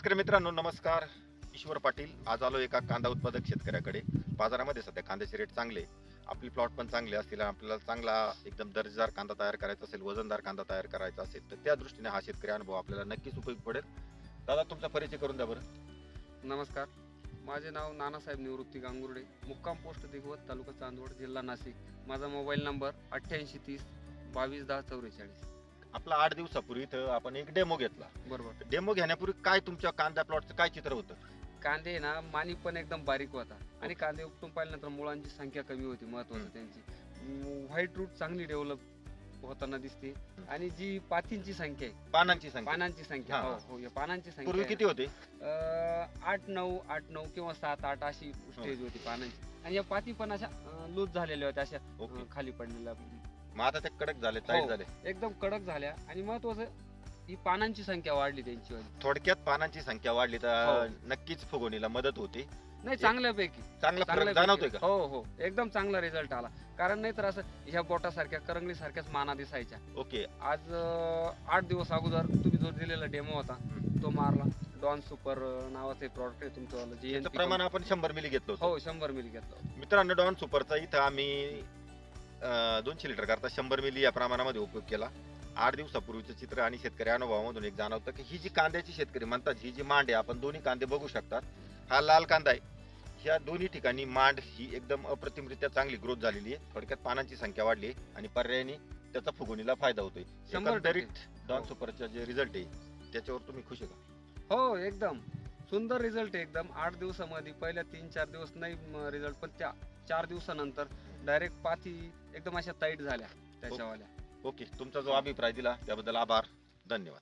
शेतकरी मित्रांनो नमस्कार. ईश्वर पाटील आज आलो एका कांदा उत्पादक शेतकऱ्याकडे. बाजारामध्ये सध्या कांद्याचे रेट चांगले, आपली प्लॉट पण चांगले असतील आणि आपल्याला चांगला एकदम दर्जेदार कांदा तयार करायचा असेल, वजनदार कांदा तयार करायचा असेल, तर त्या दृष्टीने हा शेतकरी अनुभव आपल्याला नक्कीच उपयोगी पडेल. दादा, तुमचा परिचय करून द्या बरं. नमस्कार. माझे नाव नानासाहेब निवृत्ती गांगुर्डे, मुक्काम पोस्ट दिगवत, तालुका चांदवड, जिल्हा नाशिक. माझा मोबाईल नंबर 8830 221044. आपला 8 दिवसापूर्वी इथं आपण एक डेमो घेतला. बरोबर. डेमो घेण्यापूर्वी काय तुमच्या कांदा प्लॉटचं काय चित्र होतं? कांदे ना मानी पण एकदम बारीक होता आणि कांदे उपटून पाहिल्यानंतर मुळांची संख्या कमी होती. महत्वाचं त्यांची व्हाईट रूट चांगली डेव्हलप होताना दिसते आणि जी पातींची संख्या आहे, पानांची संख्या पानांची संख्या, हा, हो हा. हो, या पानांची संख्या पूर्वी आहे किती ना, होते? 8-9 किंवा 7-8 अशी स्टेज होती पानांची. आणि या पाती पण अशा लूज झालेल्या होत्या, अशा ओके. खाली पडलेल्या, मग आता ते कडक झाले, टाईट हो. झाले. एकदम कडक झाल्या. आणि महत्वाचं ही पानांची संख्या वाढली त्यांची वाली. थोडक्यात पानांची संख्या वाढली हो. तर नक्कीच फुगवणीला मदत होते. नाही, चांगल्यापैकी चांगला फरक चांगल्यापैकी. जाणवतोय का? हो हो, एकदम चांगला रिझल्ट आला. कारण नाही तर असं ह्या बोटासारख्या करंगळी सारख्याच माना दिसायच्या. ओके. आज 8 दिवस अगोदर तुम्ही जो दिलेला डेमो होता तो मारला. डॉन सुपर नावाचे प्रॉडक्ट आहे तुमचं, त्याचं GNP प्रमाण आपण 100 मिली घेतलं होतं. हो, 100 मिली घेतलं. मित्रांनो, डॉन सुपरचा इथं आम्ही 200 लिटर करता 100 मिली या प्रमाणामध्ये उपयोग केला. 8 दिवसापूर्वीचं चित्र आणि शेतकरी अनुभवामधून एक जाणवतं की ही जी कांद्याची शेतकरी म्हणतात, ही जी मांड आहे, आपण दोन्ही कांदे बघू शकतात. हा लाल कांदा आहे. ह्या दोन्ही ठिकाणी मांड ही एकदम अप्रतिमरित्या चांगली ग्रोथ झालेली आहे. थोडक्यात पानांची संख्या वाढली आहे आणि पर्यायाने त्याचा फुगवणीला फायदा होतोय. 100% एकंदरीत डॉन हो. सुपरचा जे रिझल्ट आहे त्याच्यावर तुम्ही खुश आहे का? हो, एकदम सुंदर रिझल्ट आहे. एकदम 8 दिवसामध्ये पहिल्या 3-4 दिवस नाही रिझल्ट, पण त्या 4 दिवसानंतर डायरेक्ट पाती एकदम अशा टाईट झाल्या त्याच्यावाल्या. ओके. तुमचा जो अभिप्राय दिला त्याबद्दल आभार. धन्यवाद.